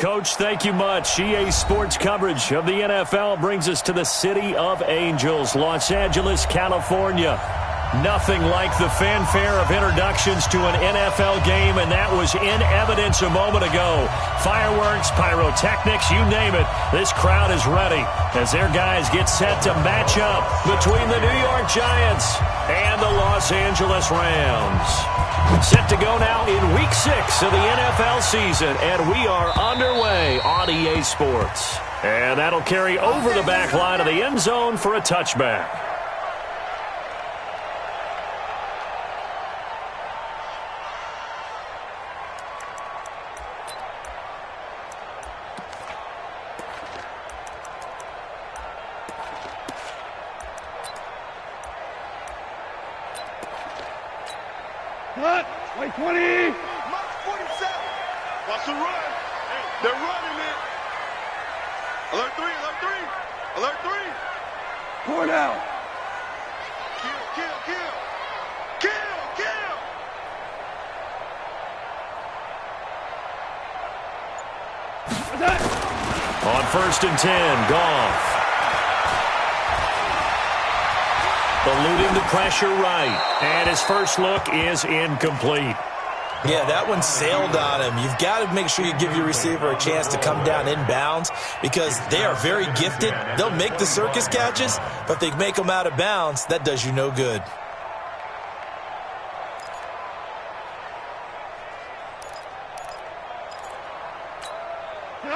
Coach, thank you much. EA Sports coverage of the NFL brings us to the City of Angels, Los Angeles, California. Nothing like the fanfare of introductions to an NFL game, and that was in evidence a moment ago. Fireworks, pyrotechnics, you name it. This crowd is ready as their guys get set to match up between the New York Giants and the Los Angeles Rams. Set to go now in Week 6 of the NFL season, and we are underway on EA Sports. And that'll carry over the back line of the end zone for a touchback. Cut! Play 20! Mark 47! Watch the run! They're running it! Alert 3! Alert 3! Alert 3! Pour it out! Kill! Kill! Kill! Kill! Kill! Attack! On 1st and 10, Goff. Eluding the pressure right. And his first look is incomplete. Yeah, that one sailed on him. You've got to make sure you give your receiver a chance to come down inbounds because they are very gifted. They'll make the circus catches, but they make them out of bounds. That does you no good.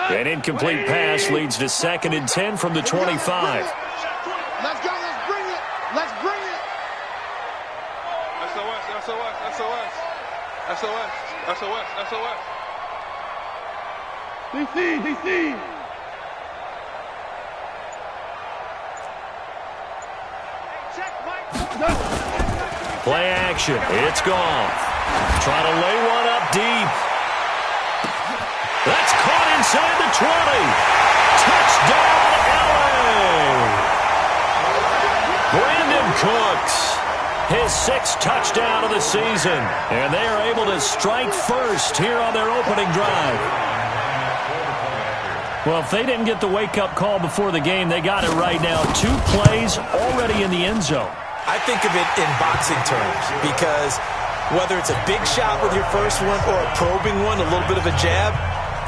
An incomplete pass leads to 2nd and 10 from the 25. Let's go! Let's bring it! Let's bring it! SOS! SOS! SOS! SOS! SOS! SOS! DC! DC! Play action. It's Goff. Trying to lay one up deep. That's caught inside the 20. Touchdown, LA! Brandon Cooks. His 6th touchdown of the season. And they are able to strike first here on their opening drive. Well, if they didn't get the wake-up call before the game, they got it right now. 2 plays already in the end zone. I think of it in boxing terms because whether it's a big shot with your first one or a probing one, a little bit of a jab,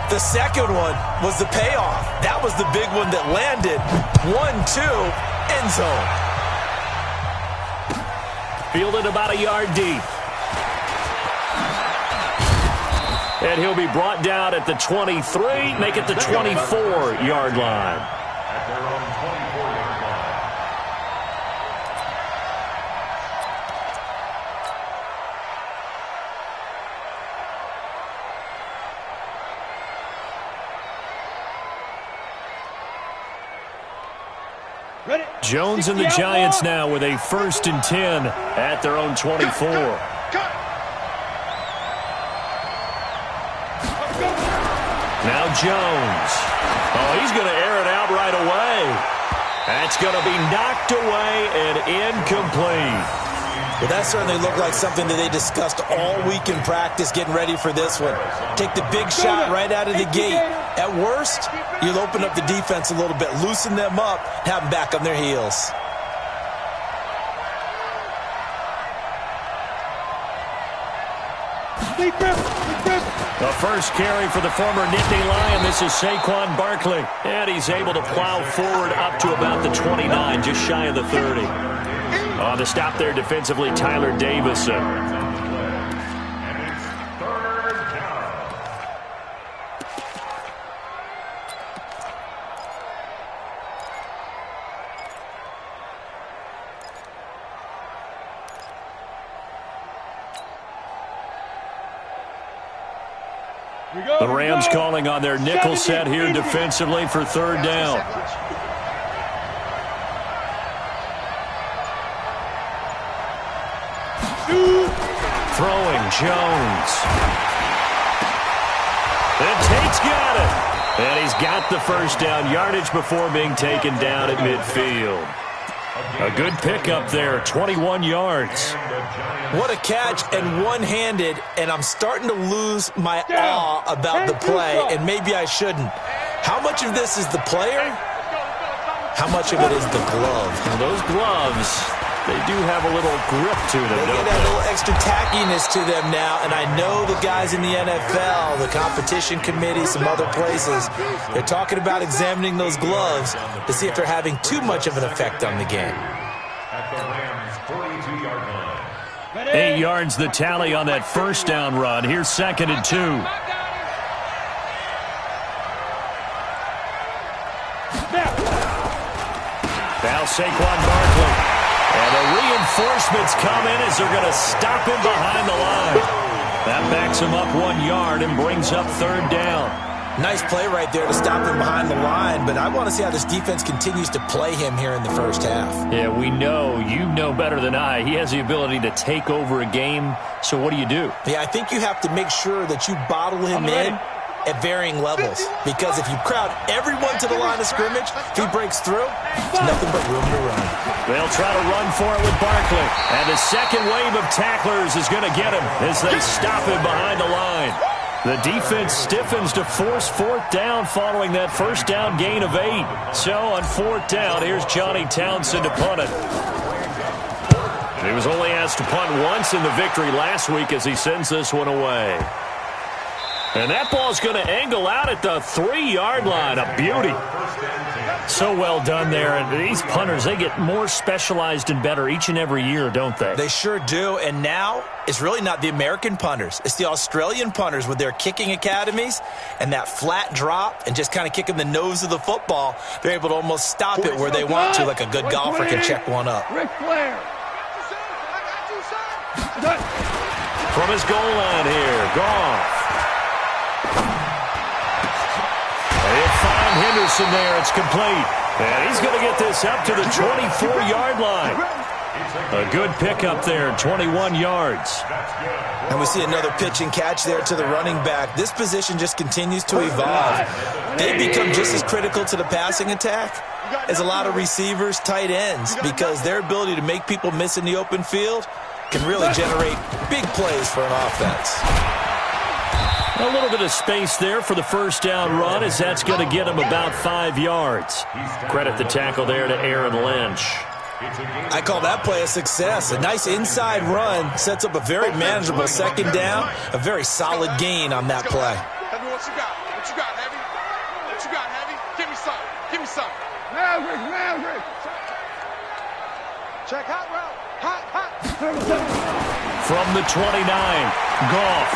the second one was the payoff. That was the big one that landed. 1-2, end zone. Fielded about a yard deep. And he'll be brought down at the 23, make it the 24-yard line. At their own 24-yard line. Jones and the Giants now with a 1st and 10 at their own 24. Now Jones. Oh, he's going to air it out right away. That's going to be knocked away and incomplete. Well, that certainly looked like something that they discussed all week in practice getting ready for this one. Take the big shot right out of the gate. At worst, you'll open up the defense a little bit, loosen them up, have them back on their heels. The first carry for the former Nittany Lion. This is Saquon Barkley. And he's able to plow forward up to about the 29, just shy of the 30. On the stop there defensively, Tyler Davison. The Rams calling on their nickel set here defensively for 3rd down. Throwing Jones. And Tate's got it. And he's got the 1st down, yardage before being taken down at midfield. A good pickup there, 21 yards. What a catch, and one-handed, and I'm starting to lose my awe about the play, and maybe I shouldn't. How much of this is the player? How much of it is the glove? And those gloves, they do have a little grip to them, They don't get a little extra tackiness to them now, and I know the guys in the NFL, the competition committee, some other places, they're talking about examining those gloves to see if they're having too much of an effect on the game. At the Rams' 42-yard line. 8 yards the tally on that first down run. Here's 2nd and 2. Now Saquon Barkley. And the reinforcements come in as they're going to stop him behind the line. That backs him up 1 yard and brings up 3rd down. Nice play right there to stop him behind the line, but I want to see how this defense continues to play him here in the first half. Yeah, we know, you know better than I, he has the ability to take over a game. So what do you do? Yeah, I think you have to make sure that you bottle him in at varying levels, because if you crowd everyone to the line of scrimmage, if he breaks through, there's nothing but room to run. They'll try to run for it with Barkley. And the second wave of tacklers is going to get him as they stop him behind the line. The defense stiffens to force 4th down following that first down gain of 8. So on 4th down, here's Johnny Townsend to punt it. He was only asked to punt once in the victory last week as he sends this one away. And that ball's going to angle out at the 3-yard line. A beauty. So well done there. And these punters, they get more specialized and better each and every year, don't they? They sure do. And now it's really not the American punters. It's the Australian punters with their kicking academies and that flat drop and just kind of kicking the nose of the football. They're able to almost stop it where they want to, like a good golfer can check one up. Ric Flair. From his goal line here, Goff. They find Henderson there. It's complete. And he's going to get this up to the 24-yard line. A good pickup there, 21 yards. And we see another pitch and catch there to the running back. This position just continues to evolve. They become just as critical to the passing attack as a lot of receivers, tight ends, because their ability to make people miss in the open field can really generate big plays for an offense. A little bit of space there for the first down run as that's going to get him about 5 yards. Credit the tackle there to Aaron Lynch. I call that play a success. A nice inside run sets up a very manageable 2nd down, a very solid gain on that play. Heavy, what you got? What you got, Heavy? What you got, Heavy? Give me some. Give me some. Maverick. Check hot route. Hot. From the 29, Goff.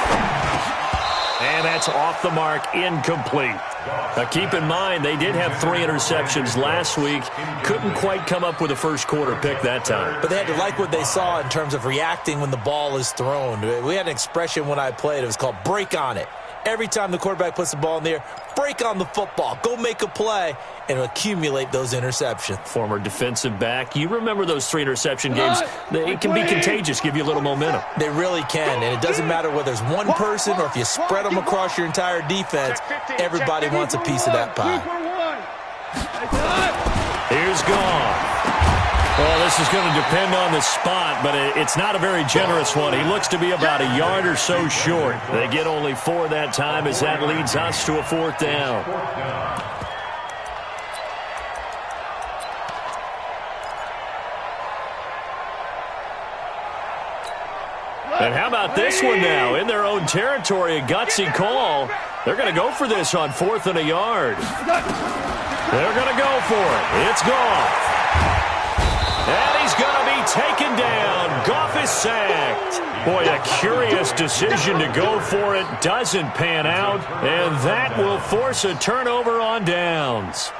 And that's off the mark, incomplete. Now keep in mind, they did have 3 interceptions last week. Couldn't quite come up with a first quarter pick that time. But they had to like what they saw in terms of reacting when the ball is thrown. We had an expression when I played. It was called break on it. Every time the quarterback puts the ball in the air, break on the football. Go make a play and accumulate those interceptions. Former defensive back. You remember those 3 interception games. It can be contagious, give you a little momentum. They really can, and it doesn't matter whether it's one person or if you spread them across your entire defense. Everybody wants a piece of that pie. Here's Goff. Well, this is going to depend on the spot, but it's not a very generous one. He looks to be about a yard or so short. They get only 4 that time as that leads us to a 4th down. And how about this one now? In their own territory, a gutsy call. They're going to go for this on 4th and a yard. They're going to go for it. It's Goff. And he's going to be taken down. Goff is sacked. Boy, a curious decision to go for it. Doesn't pan out. And that will force a turnover on downs.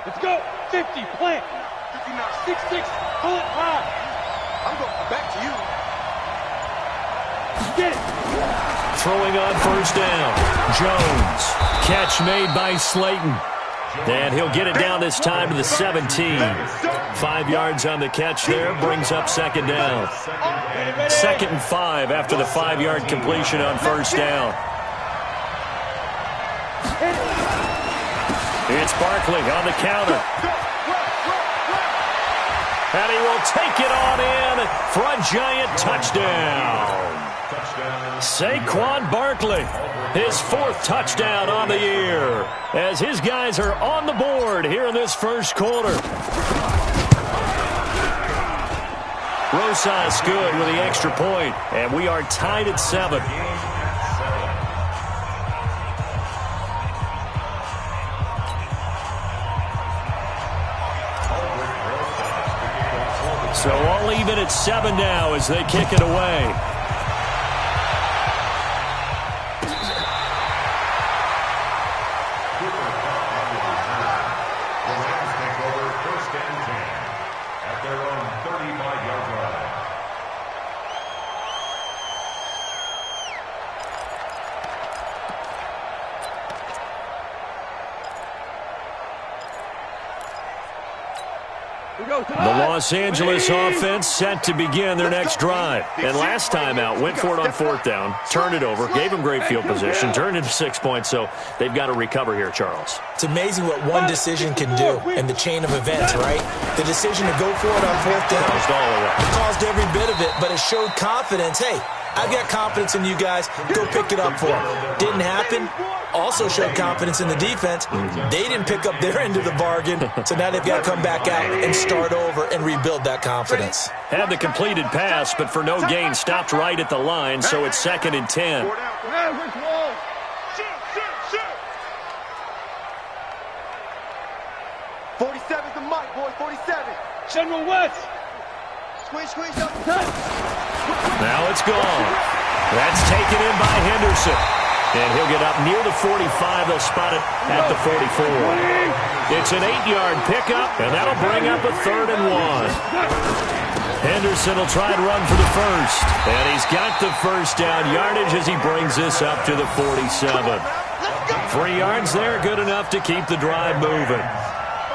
Let's go. 50, plant. 59. 6-6, pull it high. I'm going back to you. Get it. Throwing on first down. Jones. Catch made by Slayton. And he'll get it down this time to the 17. 5 yards on the catch there, brings up second down. 2nd and 5 after the 5-yard completion on first down. It's Barkley on the counter. And he will take it on in for a giant touchdown. Saquon Barkley, his 4th touchdown on the year, as his guys are on the board here in this first quarter. Rosas good with the extra point, and we are tied at 7. So all even at 7 now as they kick it away. The Los Angeles offense set to begin their next drive. And last time out, went for it on 4th down, turned it over, gave them great field position, turned into 6 points, so they've got to recover here, Charles. It's amazing what one decision can do in the chain of events, right? The decision to go for it on 4th down caused every bit of it, but it showed confidence. Hey, I've got confidence in you guys. Go pick it up for them. Didn't happen. Also showed confidence in the defense. They didn't pick up their end of the bargain, so now they've got to come back out and start over and rebuild that confidence. Had the completed pass, but for no gain, stopped right at the line, so it's 2nd and 10. 47's the mic, boy. 47. General West. Squeeze. Now it's gone. That's taken in by Henderson. And he'll get up near the 45. They'll spot it at the 44. It's an 8-yard pickup, and that'll bring up a 3rd and 1. Henderson will try and run for the first. And he's got the first down yardage as he brings this up to the 47. 3 yards there, good enough to keep the drive moving.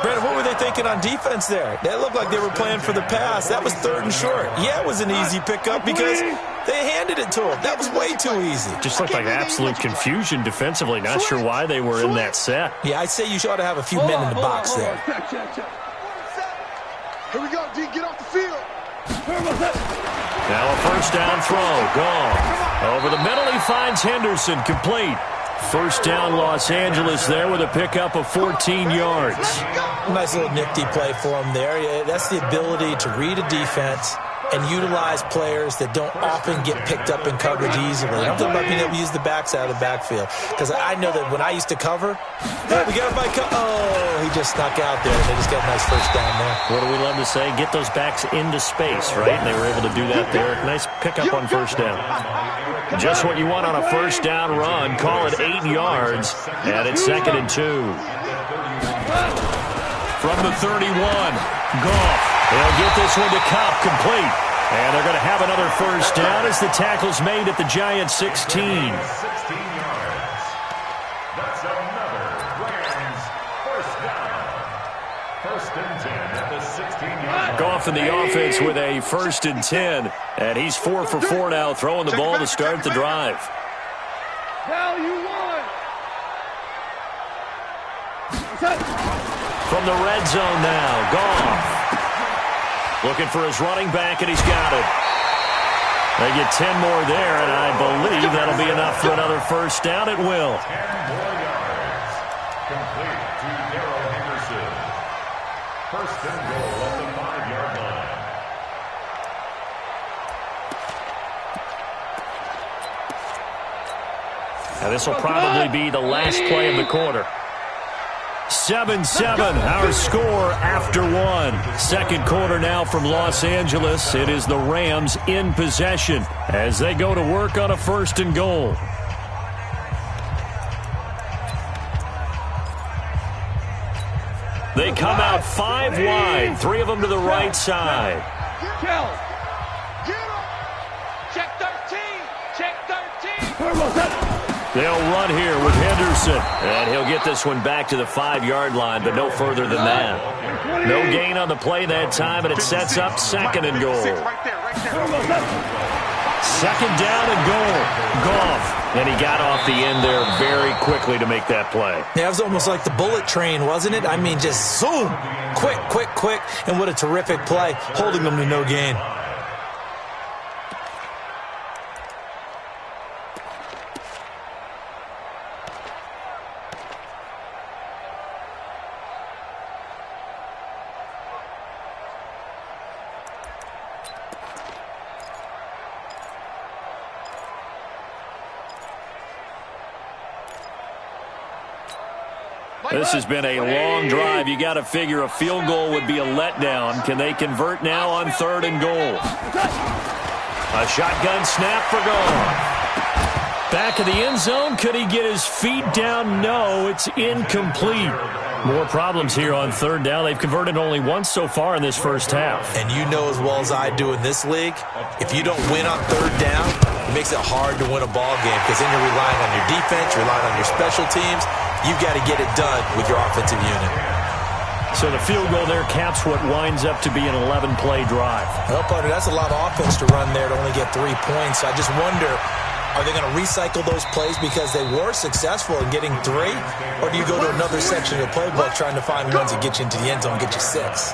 Brandon, what were they thinking on defense there? That looked like they were playing for the pass. That was 3rd and short. Yeah, it was an easy pickup because they handed it to him. That was way too easy. Just looked like absolute confusion defensively. Not sure why they were in that set. Yeah, I'd say you ought to have a few men in the box there. Here we go, D. Get off the field. Now a first down throw. Gone. Over the middle, he finds Henderson. Complete. First down, Los Angeles there with a pickup of 14 yards. Nice little nifty play for him there. Yeah, that's the ability to read a defense and utilize players that don't often get picked up in coverage easily. I'm talking about being able to use the backside of the backfield. Because I know that when I used to cover, hey, we got a bike. Oh, he just snuck out there, and they just got a nice first down there. What do we love to say? Get those backs into space, right? And they were able to do that there. Nice pickup on first down. Just what you want on a first down run. Call it 8 yards, and it's 2nd and 2. From the 31, Goff. They'll get this one to Cobb, complete. And they're going to have another first down as the tackle's made at the Giants' 16. 16 yards. That's another Rams first down. 1st and 10 at the 16-yard line. Goff in the offense with a 1st and 10. And he's 4 for 4 now, throwing the ball to start the drive. Value 1. From the red zone now, Goff. Looking for his running back, and he's got it. They get 10 more there, and I believe that'll be enough for another first down. It will. 10 more yards. Complete to Darrell Henderson. 1st and goal at the 5-yard line. Now this will probably be the last play of the quarter. 7-7, our score after 1. 2nd quarter now from Los Angeles. It is the Rams in possession as they go to work on a 1st and goal. They come out 5 wide, 3 of them to the right side. Check 13. They'll run here with Henderson. And he'll get this one back to the 5-yard line, but no further than that. No gain on the play that time, and it sets up second and goal. Second down and goal. Goff. And he got off the end there very quickly to make that play. Yeah, it was almost like the bullet train, wasn't it? I mean, just zoom. Quick, quick, quick. And what a terrific play, holding them to no gain. This has been a long drive. You got to figure a field goal would be a letdown. Can they convert now on 3rd and goal? A shotgun snap for Goff. Back of the end zone. Could he get his feet down? No, it's incomplete. More problems here on 3rd down. They've converted only once so far in this first half. And you know as well as I do in this league, if you don't win on 3rd down, it makes it hard to win a ball game because then you're relying on your defense, you're relying on your special teams. You've got to get it done with your offensive unit. So the field goal there caps what winds up to be an 11-play drive. Well, partner, that's a lot of offense to run there to only get 3 points. I just wonder, are they going to recycle those plays because they were successful in getting 3? Or do you go to another section of the playbook trying to find ones that get you into the end zone and get you 6?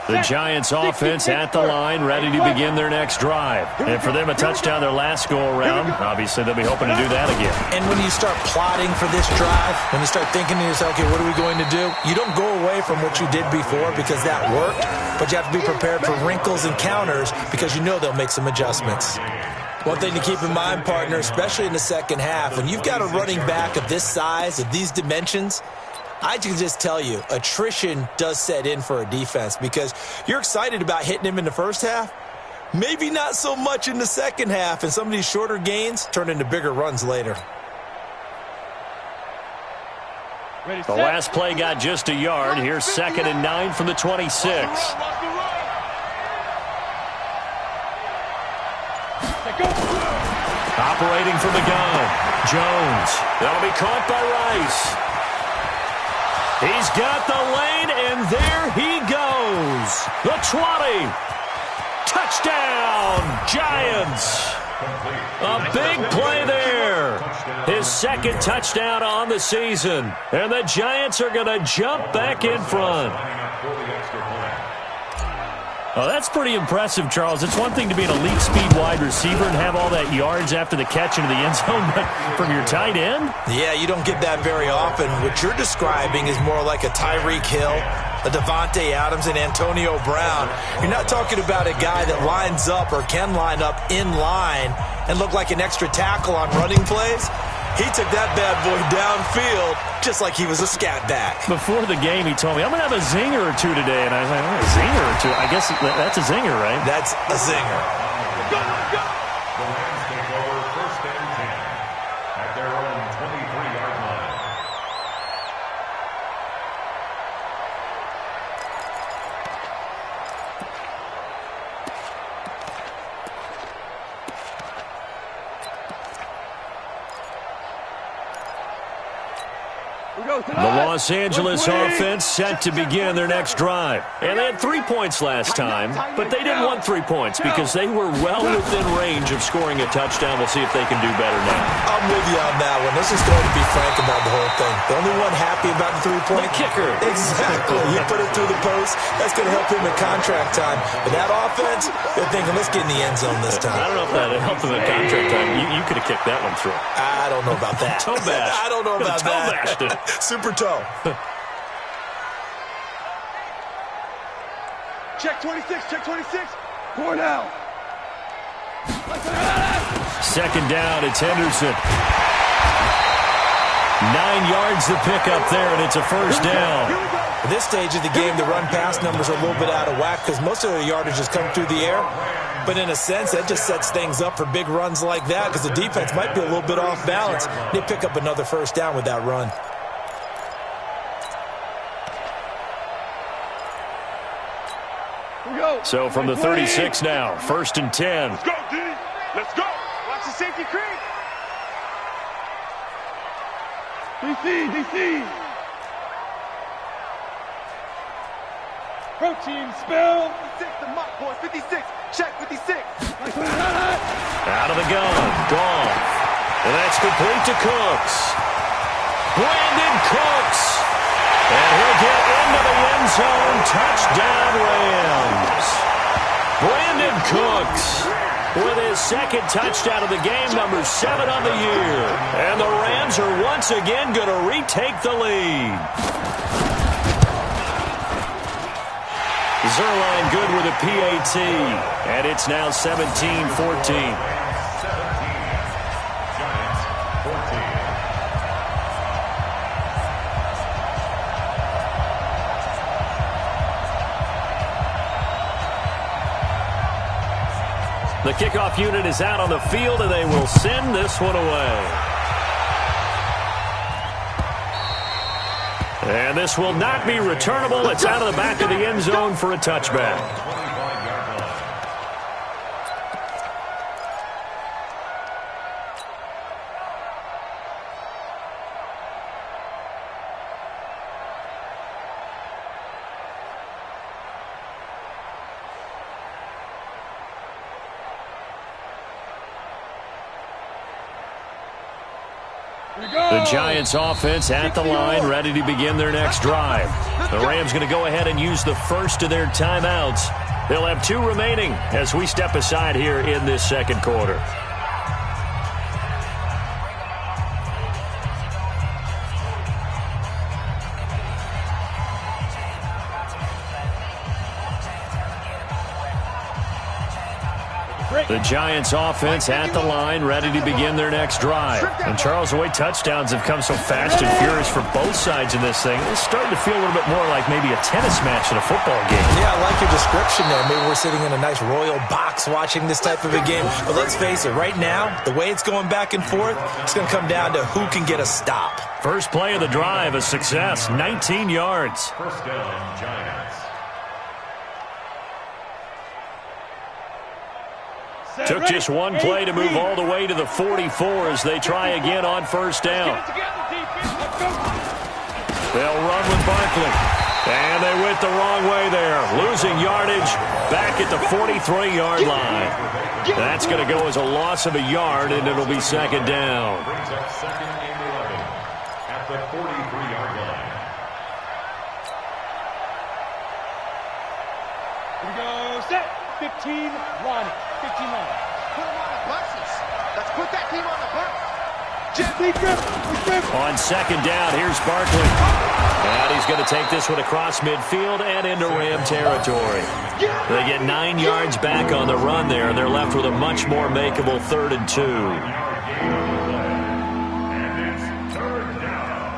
The Giants offense at the line, ready to begin their next drive. And for them, a touchdown their last go-around. Obviously, they'll be hoping to do that again. And when you start plotting for this drive, when you start thinking to yourself, okay, what are we going to do? You don't go away from what you did before because that worked, but you have to be prepared for wrinkles and counters because you know they'll make some adjustments. One thing to keep in mind, partner, especially in the second half, when you've got a running back of this size, of these dimensions, I can just tell you, attrition does set in for a defense because you're excited about hitting him in the first half. Maybe not so much in the second half, and some of these shorter gains turn into bigger runs later. The last play got just a yard. Here's 2nd and 9 from the 26. Operating from the gun, Jones. That'll be caught by Rice. He's got the lane, and there he goes. The 20. Touchdown, Giants. A big play there. His 2nd touchdown on the season. And the Giants are going to jump back in front. Oh, that's pretty impressive, Charles. It's one thing to be an elite speed wide receiver and have all that yards after the catch into the end zone, but from your tight end? Yeah, you don't get that very often. What you're describing is more like a Tyreek Hill, a Devontae Adams, and Antonio Brown. You're not talking about a guy that lines up or can line up in line and look like an extra tackle on running plays. He took that bad boy downfield just like he was a scat back. Before the game, he told me, I'm going to have a zinger or 2 today. And I was like, oh, a zinger or 2? I guess that's a zinger, right? That's a zinger. Go, go! The Rams take over 1st and 10 at their own 23-yard line. The Los Angeles offense set to begin their next drive. And they had 3 points last time, but they didn't want 3 points because they were well within range of scoring a touchdown. We'll see if they can do better now. I'm with you on that one. Let's just go ahead and be frank about the whole thing. The only one happy about the 3-point? The kicker. Exactly. You put it through the post. That's going to help him in contract time. But that offense, they're thinking, let's get in the end zone this time. I don't know if that helped them in contract time. You could have kicked that one through. I don't know about that. Toe bash. I don't know about toe that. Bashed it. Super toe. Check 26, check 26. 4 now. 2nd down, it's Henderson. 9 yards to pick up there, and it's a 1st down. Here we go. At this stage of the game, the run-pass numbers are a little bit out of whack because most of their yardage has come through the air. But in a sense, that just sets things up for big runs like that because the defense might be a little bit off balance. They pick up another first down with that run. So from the 36 now, 1st and 10. Let's go, D. Let's go. Watch the safety creep. DC. Protein spill. 56, the mock boy. 56. Check 56. Out of the gun. Gone. And that's complete to Cooks. Brandon Cooks. And he'll get into the end zone. Touchdown, Rams. Brandon Cooks with his second touchdown of the game, number 7 on the year. And the Rams are once again going to retake the lead. Zerline good with a PAT. And it's now 17-14. The kickoff unit is out on the field, and they will send this one away. And this will not be returnable. It's out of the back of the end zone for a touchback. The Giants offense at the line, ready to begin their next drive. The Rams going to go ahead and use the first of their timeouts. They'll have 2 remaining as we step aside here in this second quarter. The Giants offense at the line, ready to begin their next drive. And Charles, the way touchdowns have come so fast and furious for both sides in this thing, it's starting to feel a little bit more like maybe a tennis match in a football game. Yeah, I like your description there. Maybe we're sitting in a nice royal box watching this type of a game. But let's face it, right now, the way it's going back and forth, it's going to come down to who can get a stop. First play of the drive, a success, 19 yards. First down, Giants. Took just one play to move all the way to the 44 as they try again on first down. They'll run with Barkley. And they went the wrong way there. Losing yardage back at the 43-yard line. That's going to go as a loss of a yard, and it'll be second down. Brings up second and 11 at the 43-yard line. Here we go. Set. 15, Ronnie. 15 Ronnie. Put him on the buses. Let's put that team on the bus. On second down, here's Barkley. And he's going to take this one across midfield and into Ram territory. They get 9 yards back on the run there, and they're left with a much more makeable 3rd and 2. And it's third down.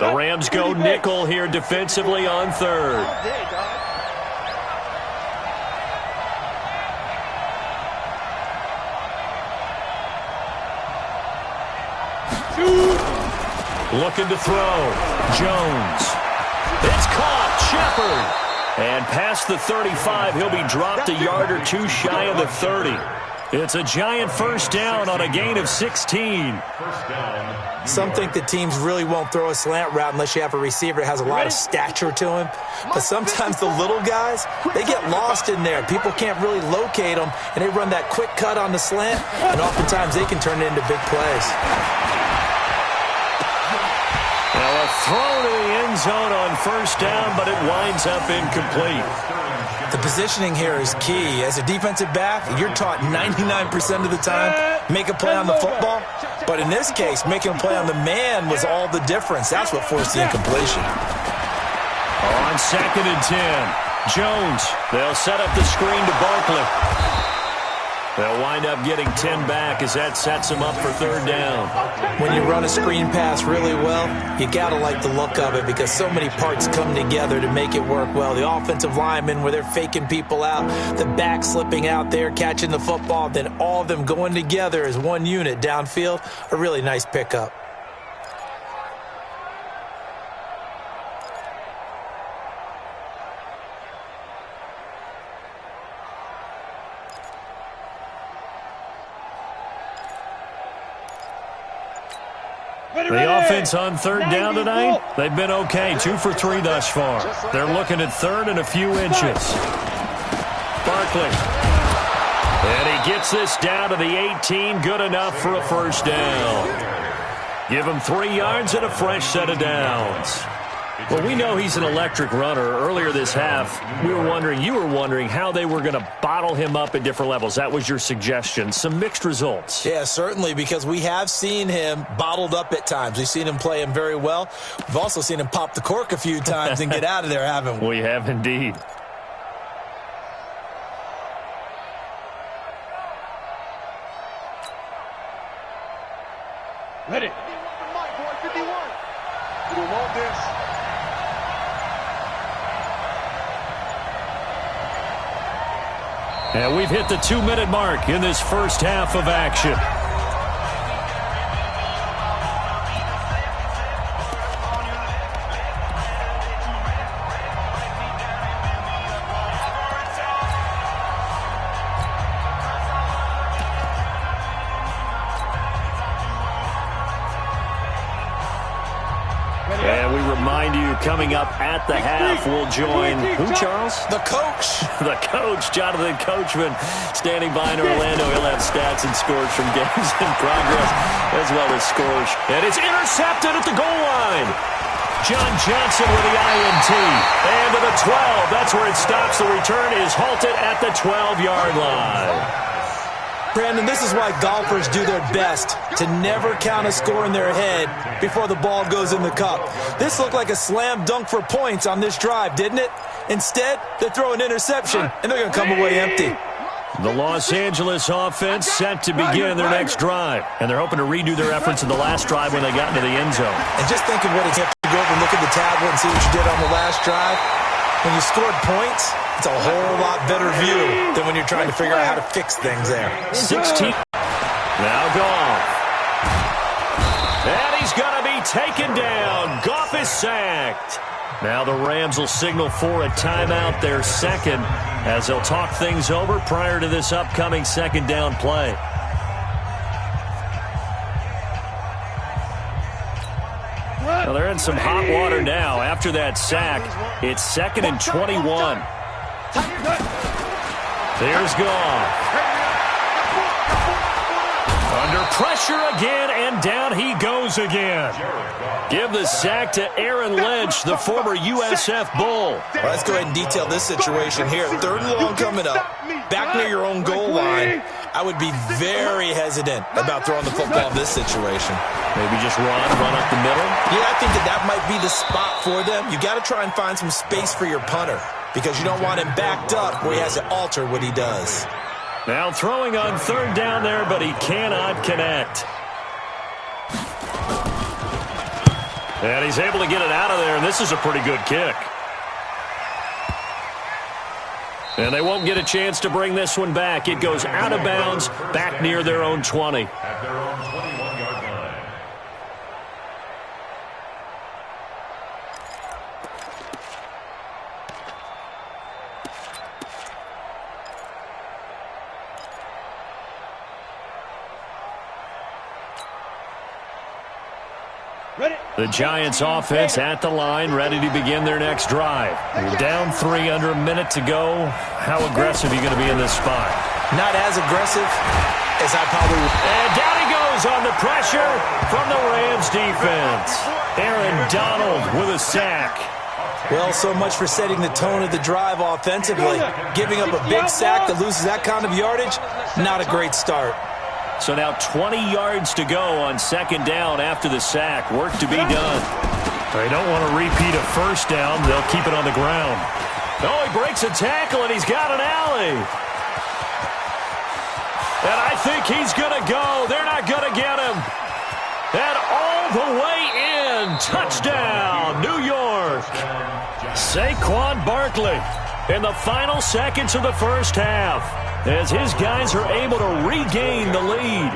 The Rams go nickel here defensively on 3rd. Looking to throw. Jones. It's caught. Shepard. And past the 35, he'll be dropped a yard or 2 shy of the 30. It's a Giant first down on a gain of 16. First down. Some think that teams really won't throw a slant route unless you have a receiver that has a lot of stature to him. But sometimes the little guys, they get lost in there. People can't really locate them, and they run that quick cut on the slant, and oftentimes they can turn it into big plays. Now a throw to the end zone on first down, but it winds up incomplete. The positioning here is key. As a defensive back, you're taught 99% of the time, make a play on the football. But in this case, making a play on the man was all the difference. That's what forced the incompletion. On second and 10, Jones. They'll set up the screen to Barkley. They'll wind up getting 10 back as that sets them up for third down. When you run a screen pass really well, you got to like the look of it because so many parts come together to make it work well. The offensive linemen where they're faking people out, the back slipping out there, catching the football, then all of them going together as one unit downfield, a really nice pickup. The offense on third down tonight, they've been okay, 2 for 3 thus far. They're looking at third and a few inches. Barkley. And he gets this down to the 18, good enough for a first down. Give him 3 yards and a fresh set of downs. Well, we know he's an electric runner. Earlier this half, you were wondering how they were going to bottle him up at different levels. That was your suggestion. Some mixed results. Yeah, certainly, because we have seen him bottled up at times. We've seen him play him very well. We've also seen him pop the cork a few times and get out of there, haven't we? We have indeed. Ready. 51. We don't want this. And we've hit the 2-minute mark in this first half of action. And we remind you, coming up at the half, we'll join who, Charles? The coach. The coach, Jonathan Coachman, standing by in Orlando. He'll have stats and scores from games in progress, as well as scores. And it's intercepted at the goal line. John Johnson with the INT. And to the 12. That's where it stops. The return is halted at the 12-yard line. Brandon, this is why golfers do their best to never count a score in their head before the ball goes in the cup. This looked like a slam dunk for points on this drive, didn't it? Instead, they throw an interception, and they're going to come away empty. The Los Angeles offense set to begin their next drive, and they're hoping to redo their efforts in the last drive when they got into the end zone. And just think of what it's like to go over and look at the tablet and see what you did on the last drive. When you scored points, it's a whole lot better view than when you're trying to figure out how to fix things there. 16. Now Goff. And he's going to be taken down. Goff is sacked. Now the Rams will signal for a timeout, their second, as they'll talk things over prior to this upcoming second down play. Well, they're in some hot water now. After that sack, it's 2nd and 21. There's Goff. Under pressure again, and down he goes again. Give the sack to Aaron Lynch, the former USF Bull. Well, let's go ahead and detail this situation here. 3rd and long coming up. Back near your own goal line. I would be very hesitant about throwing the football in this situation. Maybe just run up the middle? Yeah, I think that might be the spot for them. You got to try and find some space for your punter because you don't want him backed up where he has to alter what he does. Now throwing on 3rd down there, but he cannot connect. And he's able to get it out of there, and this is a pretty good kick. And they won't get a chance to bring this one back. It goes out of bounds, back near their own 20. At their own 21-yard line. The Giants offense at the line, ready to begin their next drive. Down 3 under a minute to go. How aggressive are you going to be in this spot? Not as aggressive as I probably would. And down he goes on the pressure from the Rams defense. Aaron Donald with a sack. Well, so much for setting the tone of the drive offensively. Giving up a big sack that loses that kind of yardage, not a great start. So now 20 yards to go on 2nd down after the sack. Work to be done. They don't want to repeat a first down. They'll keep it on the ground. Oh, he breaks a tackle, and he's got an alley. And I think he's going to go. They're not going to get him. And all the way in. Touchdown, New York. Saquon Barkley in the final seconds of the first half as his guys are able to regain the lead.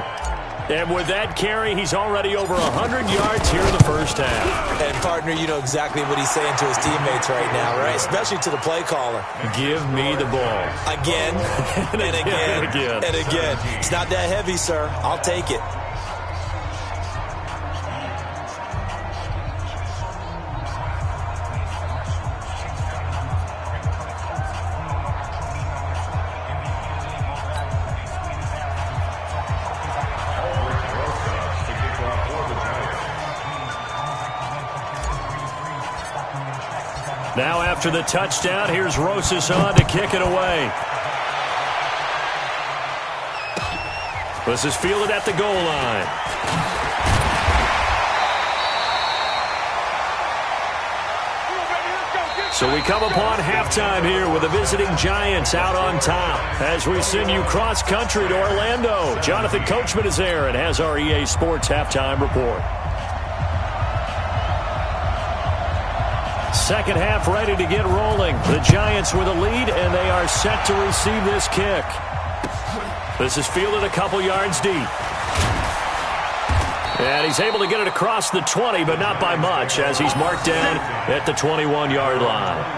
And with that carry, he's already over 100 yards here in the first half. And, partner, you know exactly what he's saying to his teammates right now, right? Especially to the play caller. Give me the ball. Again, and again, and again. and again. It's not that heavy, sir. I'll take it. Now after the touchdown, here's Rosas on to kick it away. This is fielded at the goal line. So we come upon halftime here with the visiting Giants out on top as we send you cross-country to Orlando. Jonathan Coachman is there and has our EA Sports halftime report. Second half ready to get rolling. The Giants with a lead, and they are set to receive this kick. This is fielded a couple yards deep. And he's able to get it across the 20, but not by much, as he's marked down at the 21-yard line.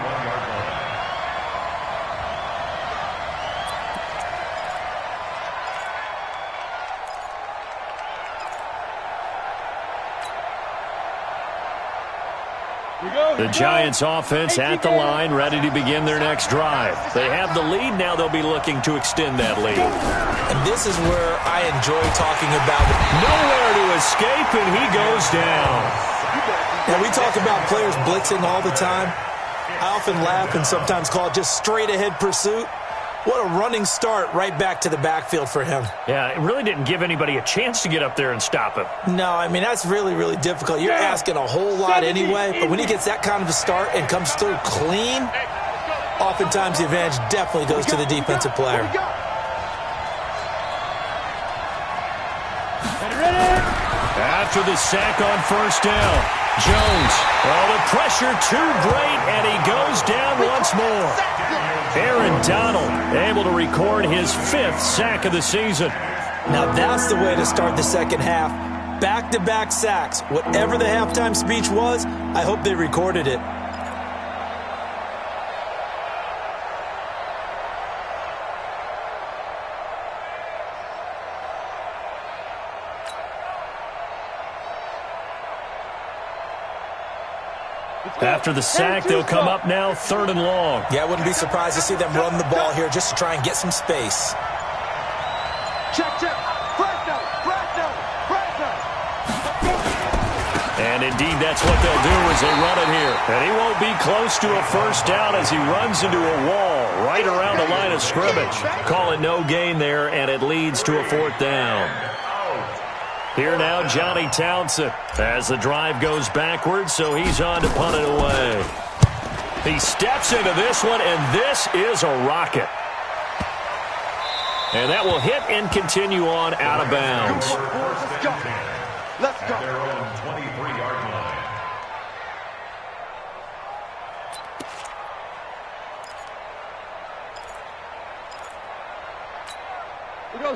The Giants offense at the line, ready to begin their next drive. They have the lead. Now they'll be looking to extend that lead. And this is where I enjoy talking about it. Nowhere to escape, and he goes down. Now, we talk about players blitzing all the time. I often laugh and sometimes call it just straight-ahead pursuit. What a running start right back to the backfield for him. Yeah, it really didn't give anybody a chance to get up there and stop him. No, I mean, that's really, really difficult. You're asking a whole lot anyway, but when he gets that kind of a start and comes through clean, oftentimes the advantage definitely goes to the defensive player. After the sack on first down, Jones. Oh, the pressure too great, and he goes down once more. Aaron Donald able to record his 5th sack of the season. Now that's the way to start the second half. Back-to-back sacks. Whatever the halftime speech was, I hope they recorded it. After the sack, they'll come up now 3rd and long. Yeah, I wouldn't be surprised to see them run the ball here just to try and get some space. Check. Press down. And indeed, that's what they'll do as they run it here. And he won't be close to a first down as he runs into a wall right around the line of scrimmage. Call it no gain there, and it leads to a 4th down. Here now, Johnny Townsend, as the drive goes backwards, so he's on to punt it away. He steps into this one, and this is a rocket. And that will hit and continue on out of bounds. Let's go. At their own 23-yard line.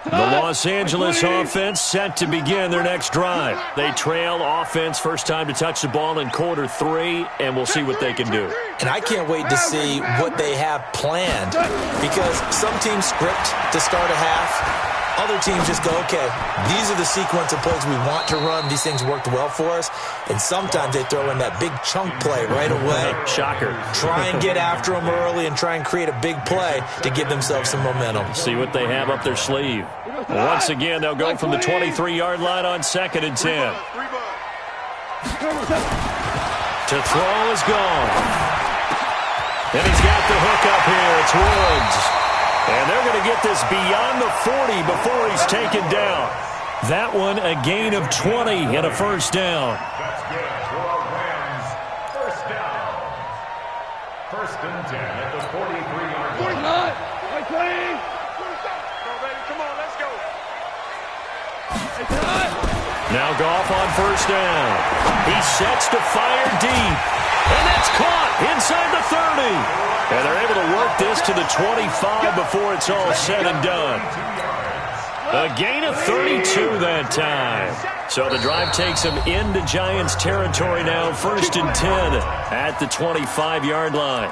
The Los Angeles offense set to begin their next drive. They trail offense first time to touch the ball in quarter 3, and we'll see what they can do. And I can't wait to see what they have planned, because some teams script to start a half. Other teams just go, okay, these are the sequence of plays we want to run. These things worked well for us. And sometimes they throw in that big chunk play right away. Shocker. Try and get after them early and try and create a big play to give themselves some momentum. See what they have up their sleeve. Once again, they'll go from the 23-yard line on 2nd and 10. To throw is gone. And he's got the hook up here. It's Woods. And they're going to get this beyond the 40 before he's taken down. That one, a gain of 20 and a first down. That's good for our Rams. First down. 1st and 10 at the 43-yard line. Right, clean. Come on, baby. Come on, let's go. Now Goff on first down. He sets to fire deep. And that's caught inside the 30. And they're able to work this to the 25 before it's all said and done. A gain of 32 that time. So the drive takes them into Giants territory now. 1st and 10 at the 25-yard line.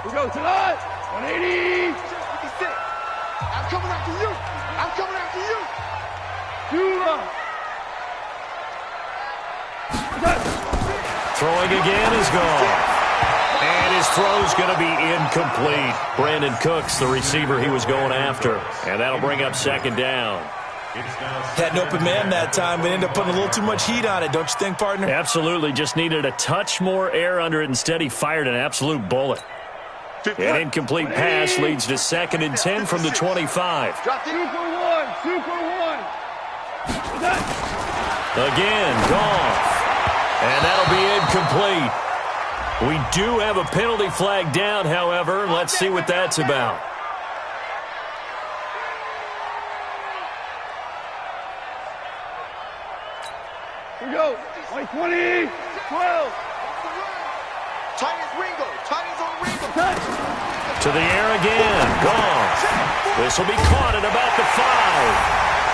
We go to the 180. 56. I'm coming after you. I'm coming after you. Throwing again is gone. And his throw's going to be incomplete. Brandon Cooks, the receiver he was going after. And that'll bring up 2nd down. Had an open man that time, but ended up putting a little too much heat on it, don't you think, partner? Absolutely. Just needed a touch more air under it. Instead, he fired an absolute bullet. An incomplete pass leads to 2nd and 10 from the 25. Super one. Again, Goff. And that'll be incomplete. We do have a penalty flag down, however. Let's see what that's about. Here we go. 20, 12. Titans Ringo. Titans on Ringo. To the air again. Goff. This will be caught at about the 5.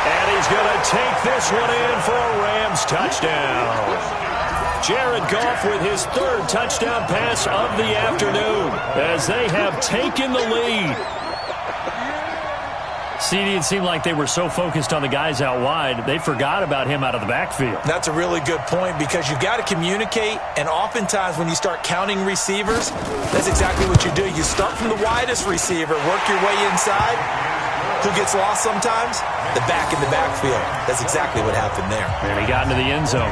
And he's going to take this one in for a Rams touchdown. Jared Goff with his 3rd touchdown pass of the afternoon as they have taken the lead. CD, it seemed like they were so focused on the guys out wide, they forgot about him out of the backfield. That's a really good point because you've got to communicate, and oftentimes when you start counting receivers, that's exactly what you do. You start from the widest receiver, work your way inside. Who gets lost sometimes? The back in the backfield. That's exactly what happened there. And he got into the end zone.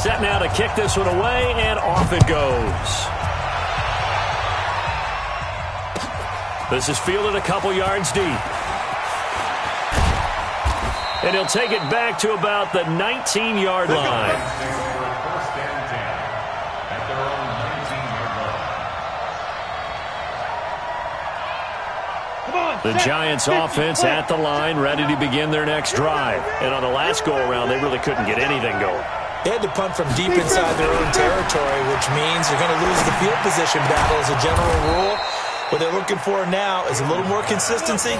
Set now to kick this one away, and off it goes. This is fielded a couple yards deep. And he'll take it back to about the 19-yard line. The Giants offense at the line, ready to begin their next drive. And on the last go-around, they really couldn't get anything going. They had to punt from deep inside their own territory, which means you're going to lose the field position battle as a general rule. What they're looking for now is a little more consistency,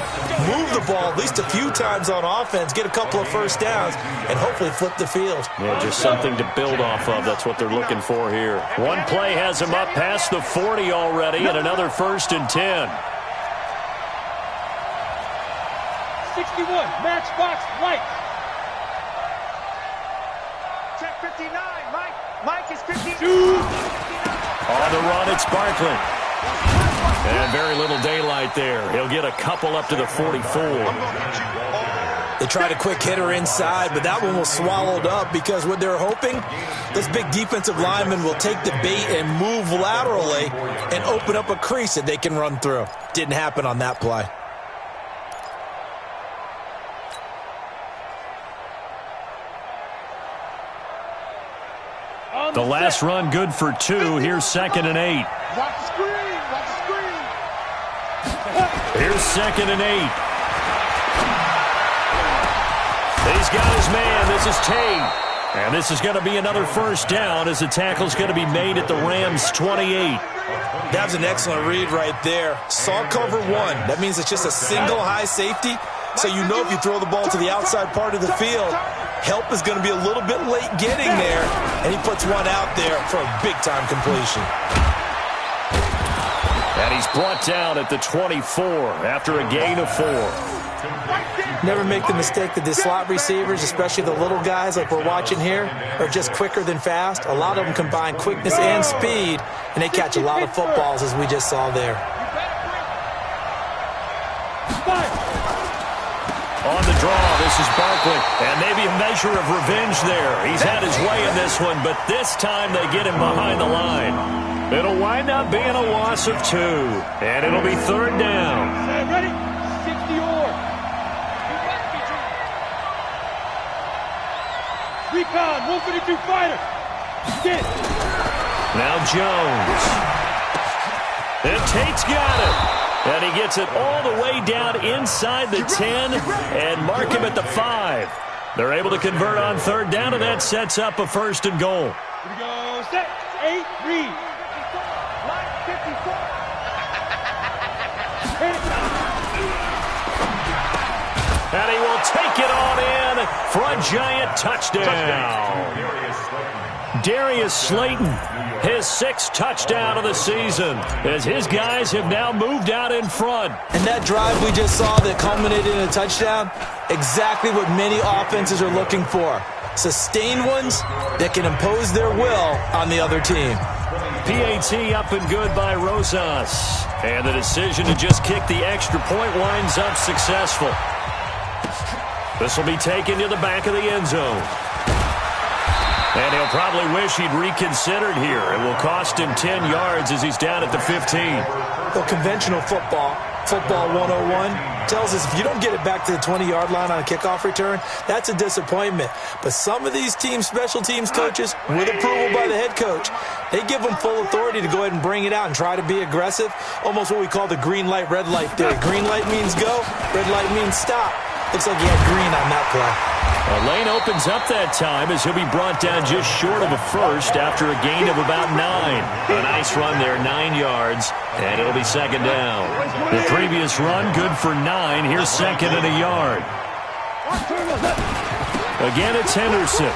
move the ball at least a few times on offense, get a couple of first downs, and hopefully flip the field. Yeah, just something to build off of. That's what they're looking for here. One play has them up past the 40 already, and another 1st and 10. 61, matchbox lights. Check 59, Mike. Mike is 59. On the run, it's Barkley. And very little daylight there. He'll get a couple up to the 44. They tried a quick hitter inside, but that one was swallowed up because what they're hoping, this big defensive lineman will take the bait and move laterally and open up a crease that they can run through. Didn't happen on that play. The last run good for 2. Here's 2nd and 8. Watch the screen. Watch the screen. Here's 2nd and 8. He's got his man. This is Tate. And this is going to be another first down as the tackle's going to be made at the Rams' 28. That was an excellent read right there. Saw cover 1. That means it's just a single high safety. So you know if you throw the ball to the outside part of the field, help is going to be a little bit late getting there. And he puts one out there for a big-time completion. And he's brought down at the 24 after a gain of 4. Never make the mistake that the slot receivers, especially the little guys like we're watching here, are just quicker than fast. A lot of them combine quickness and speed, and they catch a lot of footballs, as we just saw there. On the draw, this is Barkley, and maybe a measure of revenge there. He's had his way in this one, but this time they get him behind the line. It'll wind up being a loss of 2, and it'll be 3rd down. Ready? 60 or. Recon, 152 fighter. Get. Now Jones. And Tate's got it. And he gets it all the way down inside the 10 and mark him at the 5. They're able to convert on third down, and that sets up a 1st and goal. Here we go. Set. 8, read. Line 54. And he will take it on in for a giant touchdown. Darius Slayton, his 6th touchdown of the season, as his guys have now moved out in front. And that drive we just saw that culminated in a touchdown, exactly what many offenses are looking for. Sustained ones that can impose their will on the other team. PAT up and good by Rosas. And the decision to just kick the extra point winds up successful. This will be taken to the back of the end zone. And he'll probably wish he'd reconsidered here. It will cost him 10 yards as he's down at the 15. Well, conventional football 101, tells us if you don't get it back to the 20-yard line on a kickoff return, that's a disappointment. But some of these teams, special teams coaches, with approval by the head coach, they give them full authority to go ahead and bring it out and try to be aggressive. Almost what we call the green light, red light theory. Green light means go, red light means stop. Looks like he had green on that play. Lane opens up that time as he'll be brought down just short of a 1st after a gain of about 9. A nice run there, 9 yards, and it'll be 2nd down. The previous run, good for 9. Here's 2nd and a yard. Again, it's Henderson.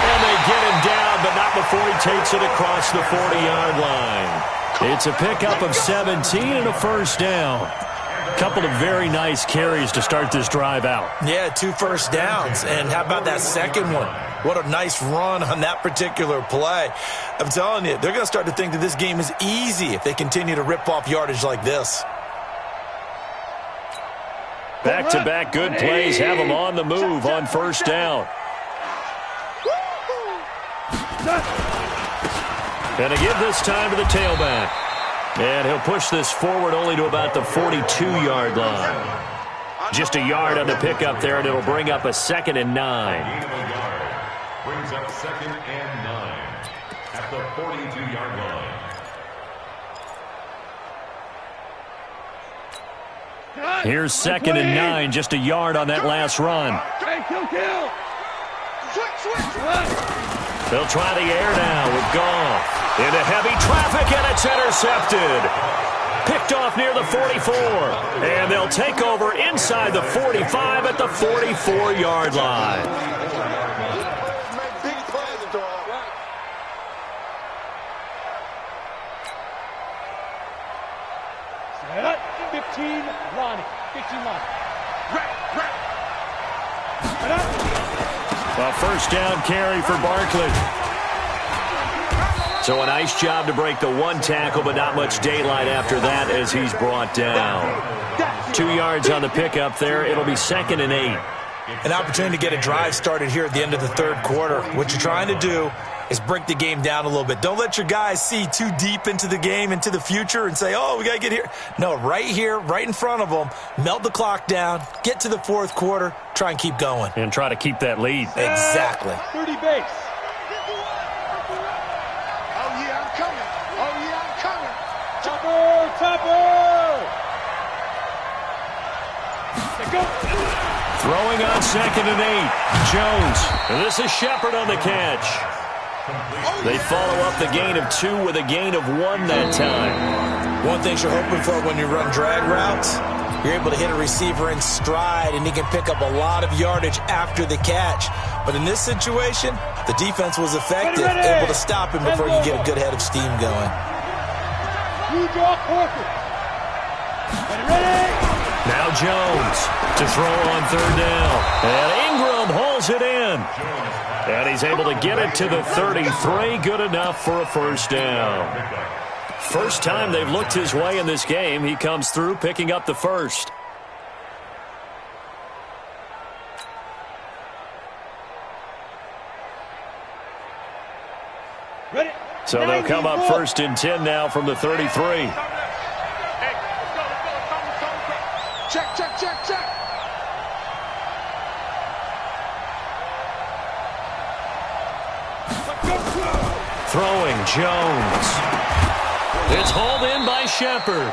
And they get him down, but not before he takes it across the 40-yard line. It's a pickup of 17 and a 1st down. Couple of very nice carries to start this drive out. Yeah, 2 first downs. And how about that second one? What a nice run on that particular play. I'm telling you, they're going to start to think that this game is easy if they continue to rip off yardage like this. Back-to-back good plays have them on the move on 1st down. And to give this time to the tailback. And he'll push this forward only to about the 42-yard line. Just a yard on the pickup there, and it'll bring up a 2nd and 9. Brings up 2nd and 9 at the 42-yard line. Here's 2nd and 9, just a yard on that last run. Kill. They'll try the air now with Goff. Into heavy traffic, and it's intercepted. Picked off near the 44. And they'll take over inside the 45 at the 44-yard line. Big plays, dog. Set up. 15, Lonnie. 15, Lonnie. A 1st down carry for Barkley. So a nice job to break the 1 tackle, but not much daylight after that as he's brought down. 2 yards on the pickup there. It'll be 2nd and 8. An opportunity to get a drive started here at the end of the 3rd quarter. What you're trying to do is break the game down a little bit. Don't let your guys see too deep into the game, into the future, and say, oh, we got to get here. No, right here, right in front of them, melt the clock down, get to the 4th quarter, try and keep going. And try to keep that lead. Exactly. 30 base. Topper! Go. Throwing on 2nd and 8. Jones. And this is Shepard on the catch. They follow up the gain of 2 with a gain of 1 that time. One thing you're hoping for when you run drag routes, you're able to hit a receiver in stride, and he can pick up a lot of yardage after the catch. But in this situation, the defense was effective, able to stop him before you get a good head of steam going. You draw Corker. Ready? Now Jones to throw on 3rd down. And Ingram hauls it in. And he's able to get it to the 33. Good enough for a 1st down. First time they've looked his way in this game. He comes through picking up the 1st. Ready? So they'll come up 1st and 10 now from the 33. Check. Throwing Jones. It's hauled in by Shepard.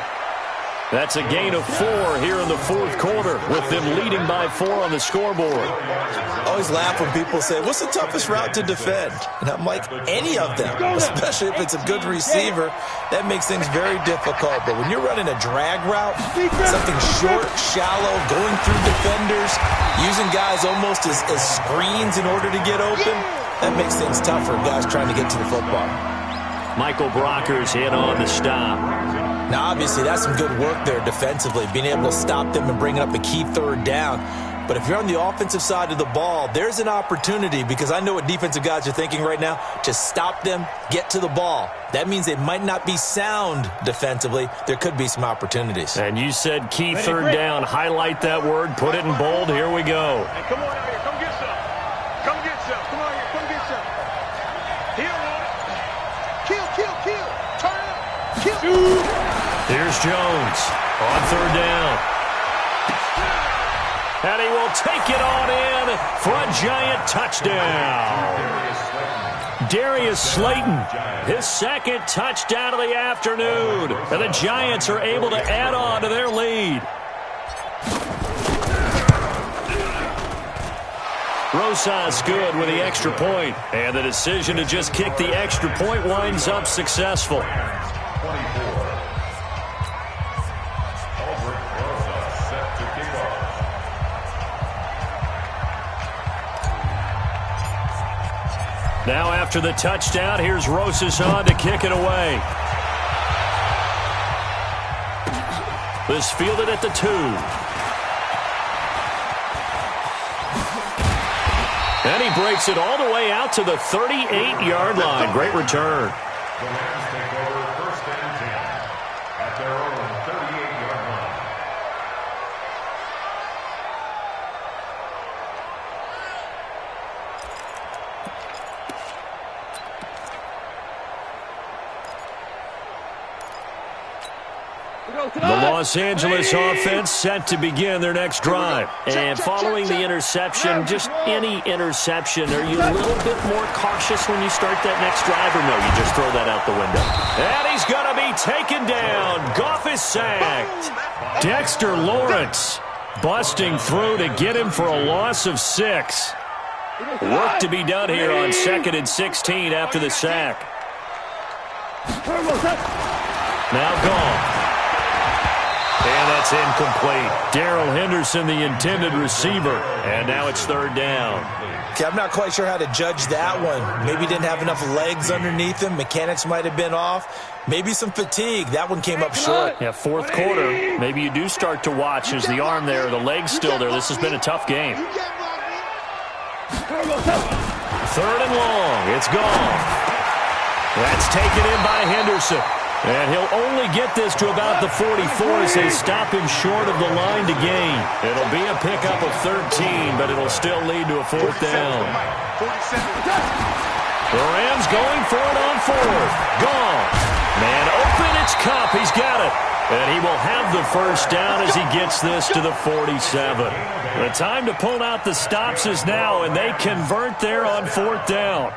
That's a gain of 4 here in the fourth quarter, with them leading by 4 on the scoreboard. I always laugh when people say, what's the toughest route to defend? And I'm like, any of them, especially if it's a good receiver. That makes things very difficult. But when you're running a drag route, something short, shallow, going through defenders, using guys almost as screens in order to get open, that makes things tough for guys trying to get to the football. Michael Brocker's in on the stop. Now, obviously, that's some good work there defensively, being able to stop them and bring up a key third down. But if you're on the offensive side of the ball, there's an opportunity, because I know what defensive guys are thinking right now, to stop them, get to the ball. That means they might not be sound defensively. There could be some opportunities. And you said key third down. Highlight that word. Put it in bold. Here we go. Hey, come on out here. Come get some. Come get some. Come on here. Come get some. Here, kill, kill, kill. Turn it up. Kill. Here's Jones on third down. And he will take it on in for a giant touchdown. Darius Slayton, his second touchdown of the afternoon. And the Giants are able to add on to their lead. Rosas good with the extra point. And the decision to just kick the extra point winds up successful. Now after the touchdown, here's Rosas on to kick it away. This fielded at the 2. And he breaks it all the way out to the 38-yard line. Great return. The Rams take over first and 10 at their own 38-yard line. The Los Angeles offense set to begin their next drive. And following the interception, just any interception, are you a little bit more cautious when you start that next drive, or no, you just throw that out the window? And he's going to be taken down. Goff is sacked. Dexter Lawrence busting through to get him for a loss of 6. Work to be done here on 2nd and 16 after the sack. Now Goff. And that's incomplete. Darrell Henderson, the intended receiver. And now it's third down. Okay, I'm not quite sure how to judge that one. Maybe didn't have enough legs underneath him. Mechanics might have been off. Maybe some fatigue. That one came up short. Yeah, fourth quarter. Maybe you do start to watch. There's the arm there, the leg's still there. This has been a tough game. Third and long. It's gone. That's taken in by Henderson. And he'll only get this to about the 44 as they stop him short of the line to gain. It'll be a pickup of 13, but it'll still lead to a fourth down. The Rams going for it on fourth. Gone. Man open, it's Kupp. He's got it. And he will have the first down as he gets this to the 47. The time to pull out the stops is now, and they convert there on fourth down.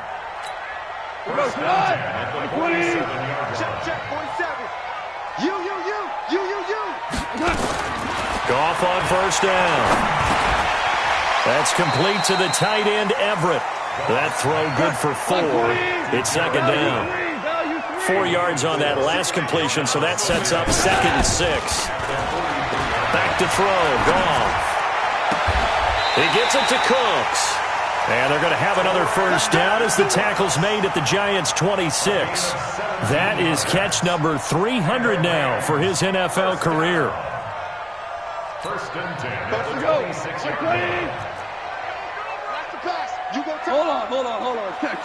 First and 10 at the 47-yard line. Check, 47. You. Goff on first down. That's complete to the tight end, Everett. That throw good for 4. It's second down. 4 yards on that last completion, so that sets up 2nd and 6. Back to throw, Goff. He gets it to Cooks. And they're going to have another first down as the tackle's made at the Giants' 26. That is catch number 300 now for his NFL career. First and 10 at the 26-yard line. Hold on. Check.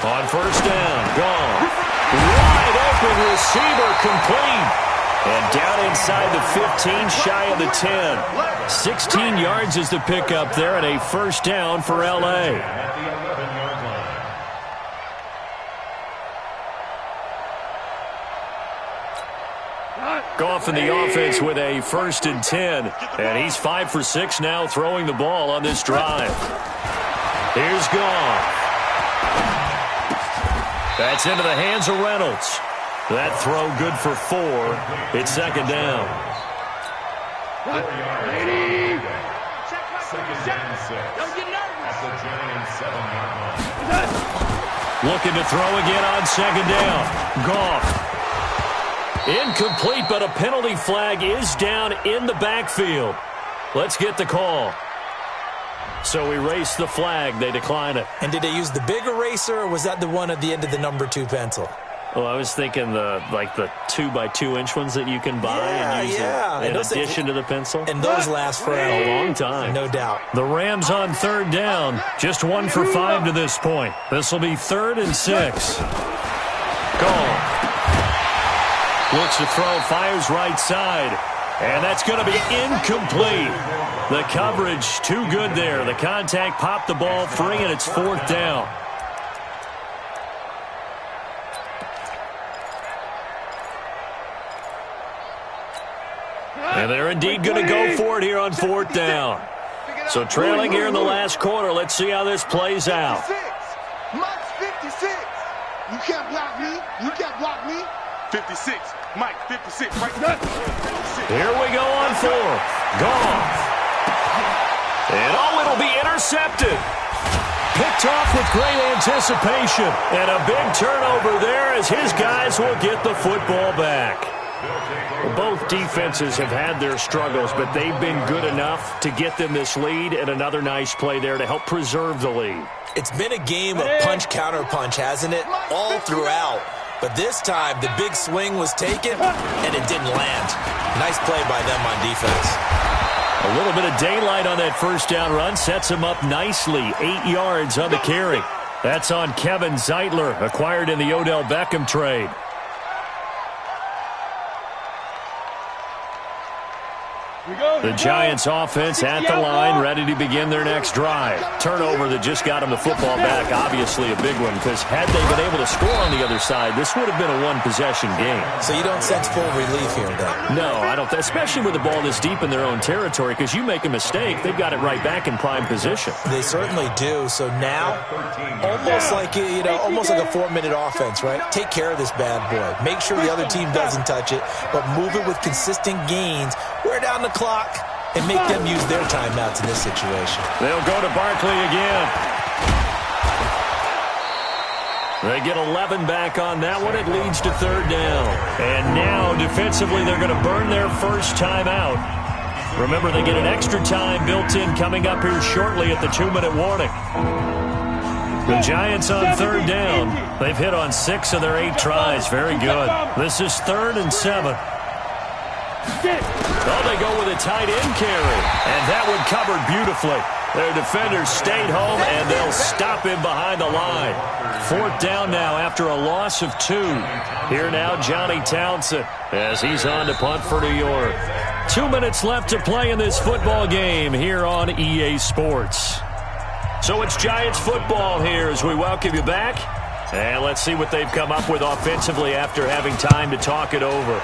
On first down, gone. Wide open receiver, complete. And down inside the 15, shy of the 10. 16 yards is the pickup there, and a first down for L.A. At the 11-yard line. Goff in the offense with a 1st and 10. And he's 5 for 6 now throwing the ball on this drive. Here's Goff. That's into the hands of Reynolds. That throw good for 4. It's 2nd down. Looking to throw again on 2nd down. Goff. Incomplete, but a penalty flag is down in the backfield. Let's get the call. So erase the flag. They decline it. And did they use the big eraser, or was that the one at the end of the number 2 pencil? Well, I was thinking the 2x2-inch ones that you can buy and use in addition to the pencil. And those last for a long time. No doubt. The Rams on 3rd down. Just 1 for 5 to this point. This will be 3rd and 6. Goal. Looks to throw, fires right side. And that's going to be incomplete. The coverage too good there. The contact popped the ball free, and it's 4th down. And they're indeed going to go for it here on 4th down. So trailing here in the last quarter. Let's see how this plays out. Mike's 56. You can't block me. You can't block me. 56. Mike, 56. Right there. 56. Here we go on 4th. Goff. And it'll be intercepted. Picked off with great anticipation. And a big turnover there as his guys will get the football back. Well, both defenses have had their struggles, but they've been good enough to get them this lead, and another nice play there to help preserve the lead. It's been a game of punch-counter-punch, hasn't it? All throughout. But this time, the big swing was taken, and it didn't land. Nice play by them on defense. A little bit of daylight on that 1st down run sets him up nicely. 8 yards on the carry. That's on Kevin Zeitler, acquired in the Odell Beckham trade. The Giants offense at the line, ready to begin their next drive. Turnover that just got them the football back, obviously a big one, because had they been able to score on the other side, this would have been a one-possession game. So you don't sense full relief here, then? No, I don't, especially with the ball this deep in their own territory, because you make a mistake, they've got it right back in prime position. They certainly do. So now, almost like a 4-minute offense, right? Take care of this bad boy. Make sure the other team doesn't touch it, but move it with consistent gains. Wear down the clock and make them use their timeouts in this situation. They'll go to Barkley again. They get 11 back on that one. It leads to 3rd down. And now, defensively, they're going to burn their first timeout. Remember, they get an extra time built in coming up here shortly at the 2-minute warning. The Giants on 3rd down. They've hit on 6 of their 8 tries. Very good. This is 3rd and 7. Oh, they go with a tight end carry. And that one covered beautifully. Their defenders stayed home, and they'll stop him behind the line. 4th down now after a loss of 2. Here now, Johnny Townsend, as he's on to punt for New York. 2 minutes left to play in this football game here on EA Sports. So it's Giants football here as we welcome you back. And let's see what they've come up with offensively after having time to talk it over.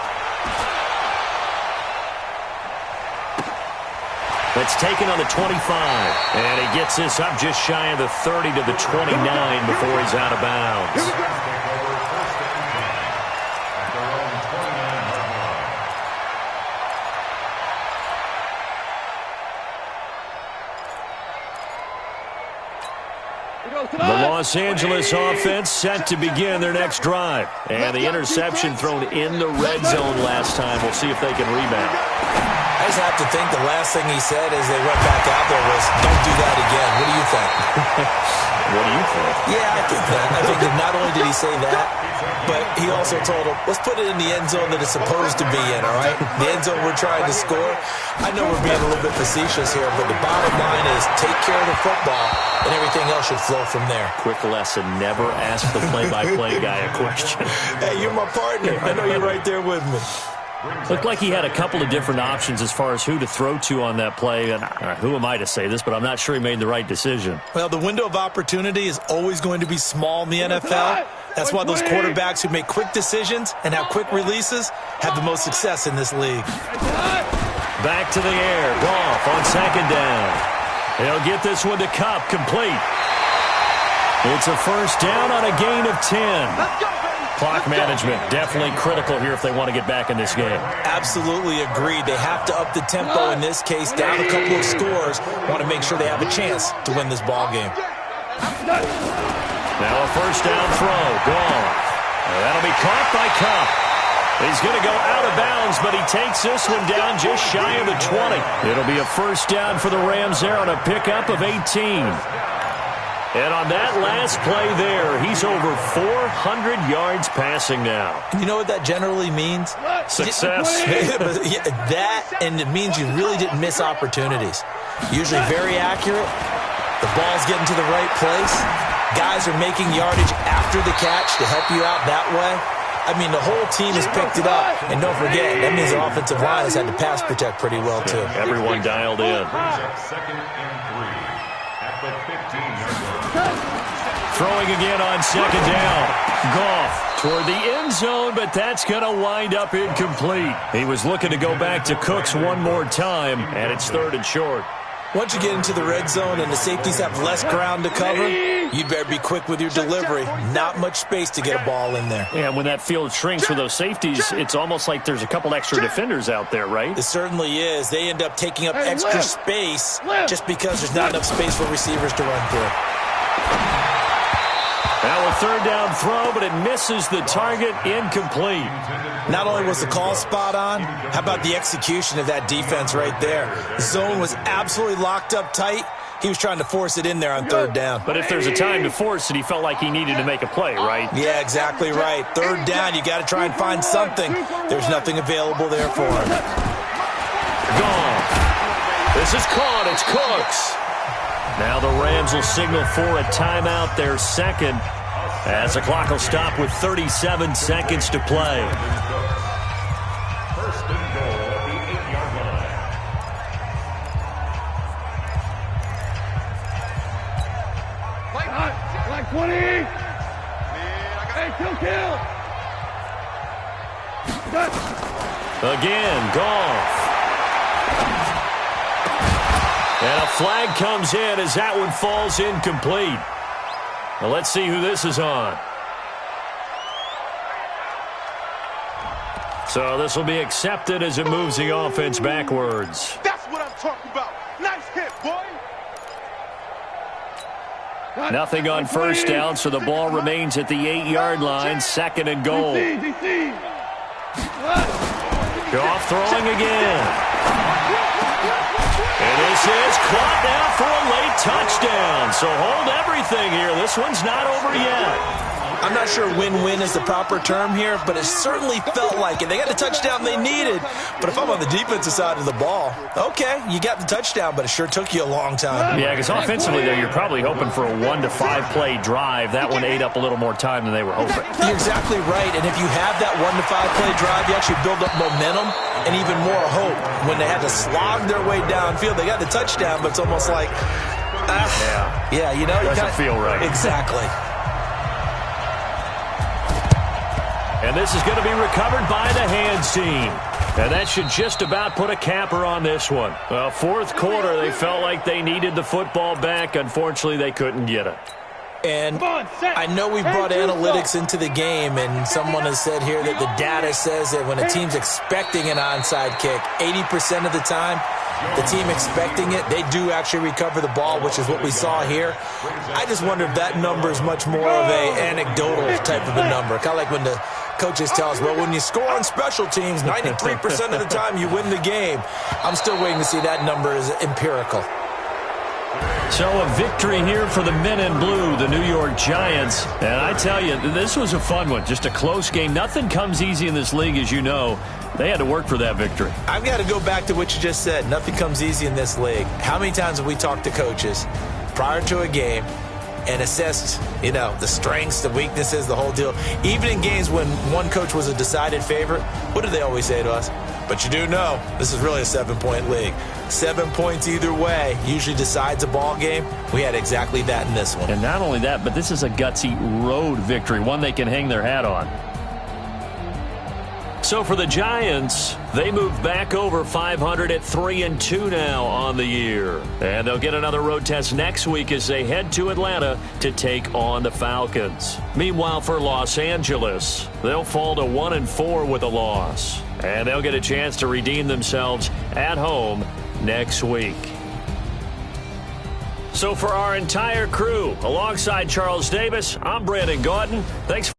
That's taken on the 25, and he gets this up just shy of the 30 to the 29 before he's out of bounds. The Los Angeles offense set to begin their next drive, and the interception thrown in the red zone last time. We'll see if they can rebound. I just have to think the last thing he said as they went back out there was, don't do that again. What do you think? What do you think? Yeah, I think that. I think that not only did he say that, but he also told him, let's put it in the end zone that it's supposed to be in, all right? The end zone we're trying to score. I know we're being a little bit facetious here, but the bottom line is take care of the football, and everything else should flow from there. Quick lesson, never ask the play-by-play guy a question. Hey, you're my partner. I know you're right there with me. Looked like he had a couple of different options as far as who to throw to on that play. And who am I to say this, but I'm not sure he made the right decision. Well, the window of opportunity is always going to be small in the NFL. That's why those quarterbacks who make quick decisions and have quick releases have the most success in this league. Back to the air. Goff on second down. He'll get this one to Kupp, complete. It's a first down on a gain of 10. Clock management, definitely critical here if they want to get back in this game. Absolutely agreed. They have to up the tempo in this case, down a couple of scores. Want to make sure they have a chance to win this ball game. Now a first down throw. Goff. That'll be caught by Kupp. He's going to go out of bounds, but he takes this one down just shy of the 20. It'll be a first down for the Rams there on a pickup of 18. And on that last play there, he's over 400 yards passing now. You know what that generally means? Success. That, and it means you really didn't miss opportunities. Usually very accurate. The ball's getting to the right place. Guys are making yardage after the catch to help you out that way. I mean, the whole team has picked it up. And don't forget, that means the offensive line has had to pass protect pretty well, too. Everyone dialed in. Second and 3 at the 15-yard line. Throwing again on second down. Goff toward the end zone, but that's going to wind up incomplete. He was looking to go back to Cooks one more time, and it's third and short. Once you get into the red zone and the safeties have less ground to cover, you'd better be quick with your delivery. Not much space to get a ball in there. Yeah, when that field shrinks for those safeties, it's almost like there's a couple extra defenders out there, right? It certainly is. They end up taking up extra space just because there's not enough space for receivers to run through. Now a third down throw, but it misses the target, incomplete. Not only was the call spot on, how about the execution of that defense right there? The zone was absolutely locked up tight. He was trying to force it in there on third down. But if there's a time to force it, he felt like he needed to make a play, right? Yeah, exactly right. Third down, you got to try and find something. There's nothing available there for him. Gone. This is caught. It's Cooks. Now the Rams will signal for a timeout, their second, as the clock will stop with 37 seconds to play. First and goal at the 8-yard line. Like 20. Hey, kill. Again, Goff. And a flag comes in as that one falls incomplete. Now let's see who this is on. So this will be accepted as it moves the offense backwards. That's what I'm talking about. Nice hit, boy. Nothing on first down, so the ball remains at the 8-yard line, second and goal. Goff throwing again. And this is caught now for a late touchdown. So hold everything here. This one's not over yet. I'm not sure win-win is the proper term here, but it certainly felt like it. They got the touchdown they needed. But if I'm on the defensive side of the ball, okay, you got the touchdown, but it sure took you a long time. Yeah, because offensively, though, you're probably hoping for a 1 to 5 play drive. That one ate up a little more time than they were hoping. You're exactly right. And if you have that 1 to 5 play drive, you actually build up momentum and even more hope. When they had to slog their way downfield, they got the touchdown, but it's almost like, yeah, you know, doesn't feel right. Exactly. And this is going to be recovered by the hands team. And that should just about put a capper on this one. Well, fourth quarter, they felt like they needed the football back. Unfortunately, they couldn't get it. And I know we've brought analytics into the game, and someone has said here that the data says that when a team's expecting an onside kick, 80% of the time, the team expecting it, they do actually recover the ball, which is what we saw here. I just wonder if that number is much more of a anecdotal type of a number. Kind of like when the coaches tell us, well, when you score on special teams, 93% of the time you win the game. I'm still waiting to see that number is empirical. So a victory here for the men in blue, the New York Giants. And I tell you, this was a fun one. Just a close game. Nothing comes easy in this league, as you know. They had to work for that victory. I've got to go back to what you just said. Nothing comes easy in this league. How many times have we talked to coaches prior to a game, and assessed, the strengths, the weaknesses, the whole deal. Even in games when one coach was a decided favorite, what do they always say to us? But you do know this is really a 7-point league. 7 points either way usually decides a ball game. We had exactly that in this one. And not only that, but this is a gutsy road victory, one they can hang their hat on. So for the Giants, they move back over 500 at 3-2 now on the year. And they'll get another road test next week as they head to Atlanta to take on the Falcons. Meanwhile, for Los Angeles, they'll fall to 1-4 with a loss. And they'll get a chance to redeem themselves at home next week. So for our entire crew, alongside Charles Davis, I'm Brandon Gautin. Thanks.